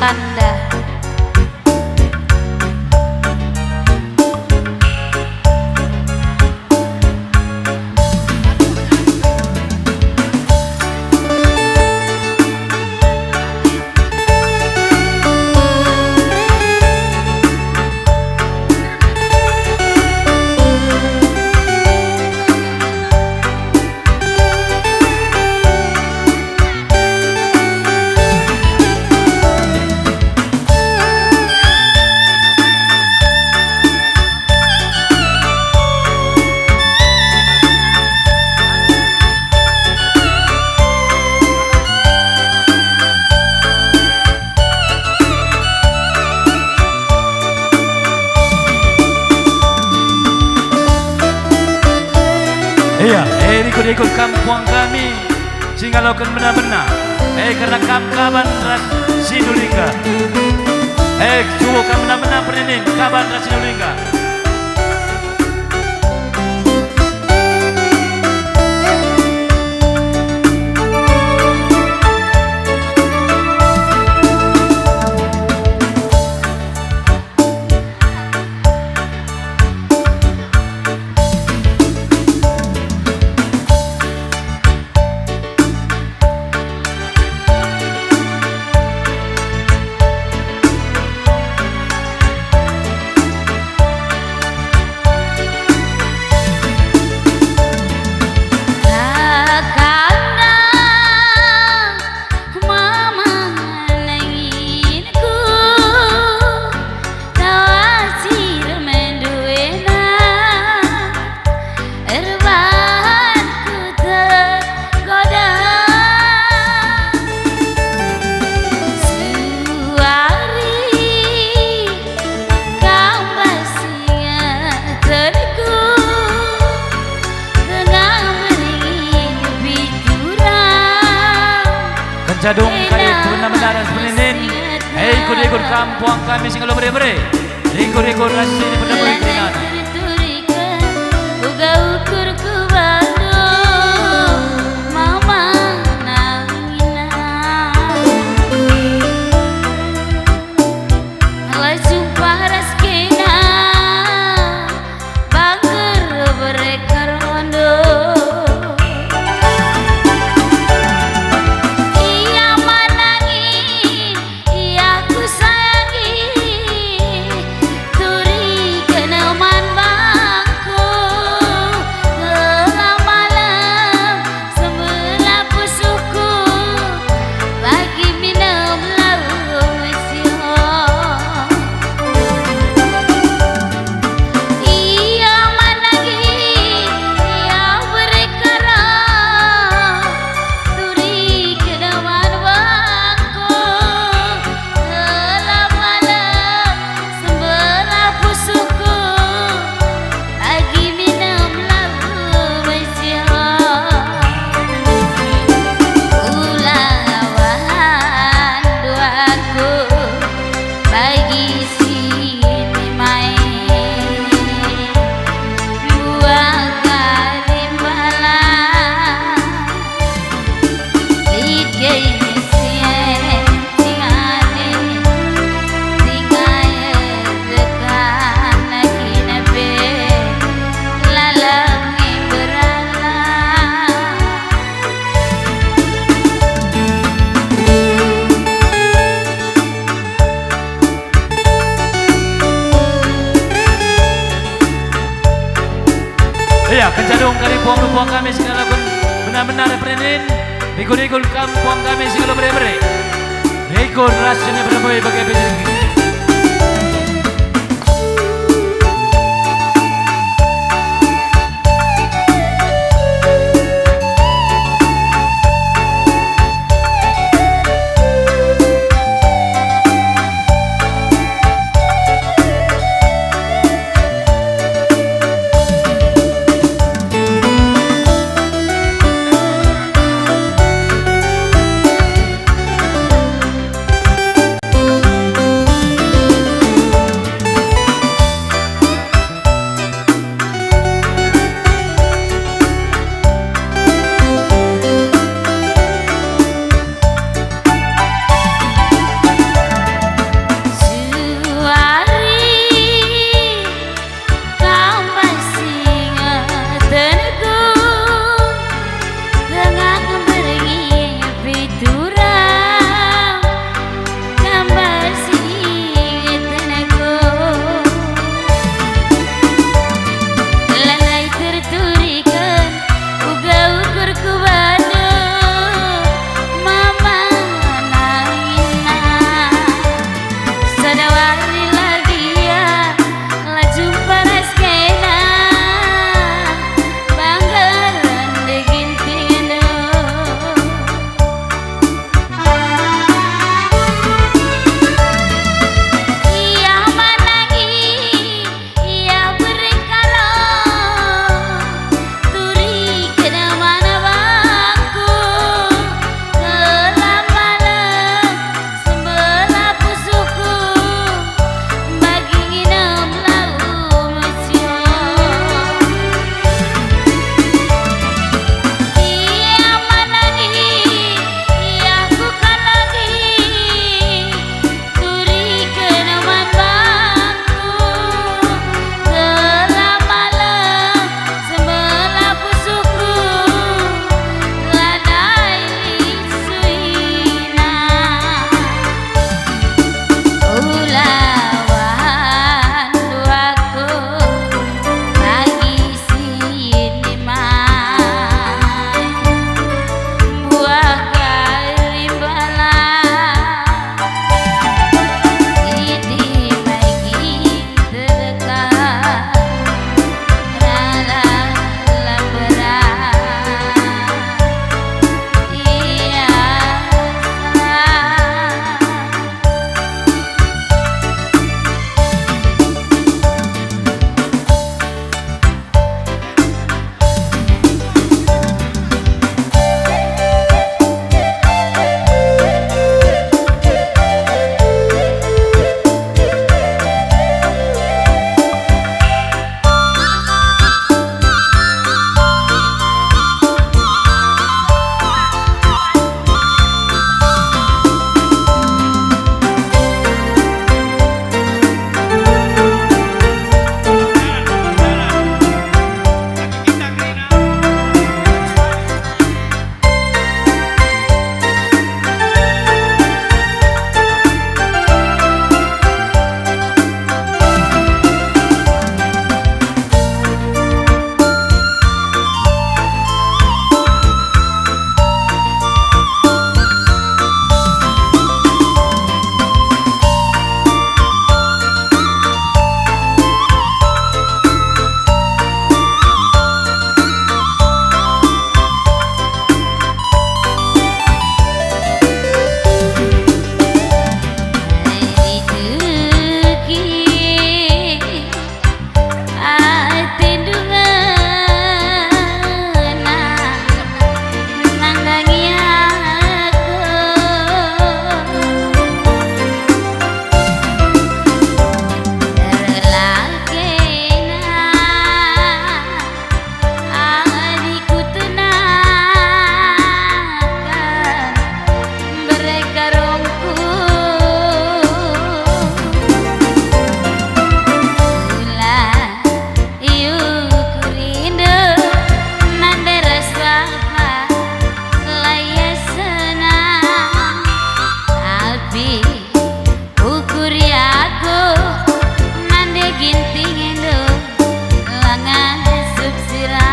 Kanda. Iya, ikut kampung kami Singalokan benar-benar. Karena kaban ras Sinulinga. Suwo kan benar-benar perenin kaban ras Sinulinga. Jadung kali benar-benar perenin. Ikut kampung kami Singalo bere-bere. Ikut ras ini benar-benar perenan. Iya, kejadung kali puang kami Singalokan benar-benar perenin. Ikut kampung kami Singalo bere-bere. Ikut rasanya benar-benar bagai begini. Abi ukur aku mande ginting endo langan subsira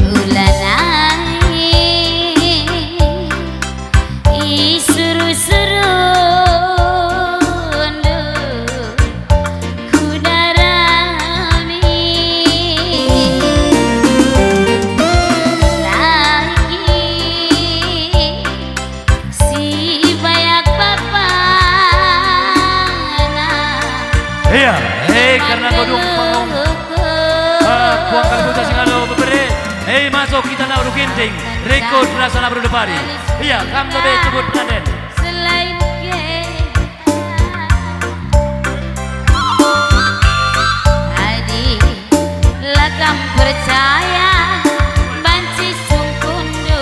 ulanai isuru-suru Iya, karena godong pangong puang kali buta singalo bebere. Masuk kita nak udah ginting. Rekod rasa nak berdepari. Iya, kam tobe tubut Raden. Selain Adi lakam percaya banci sungkundu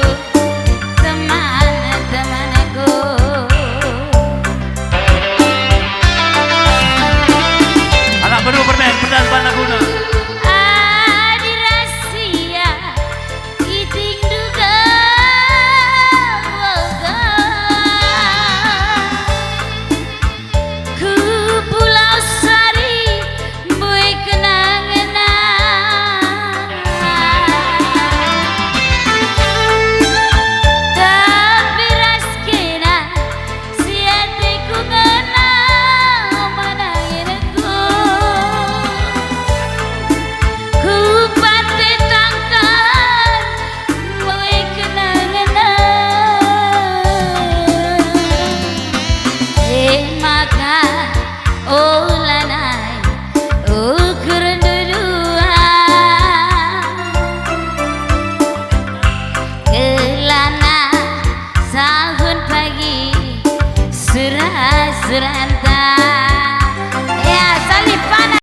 teman-temanku. Anak baru permen pedas bana guna. Adi rahasia kiting duga woga ku Pulau Sari boy kenang-kenang tapi raskena si hatiku kenang manangirku ku pati tangkan boy kenang maka ulanai ukur dua kelana sahun pagi surah-surah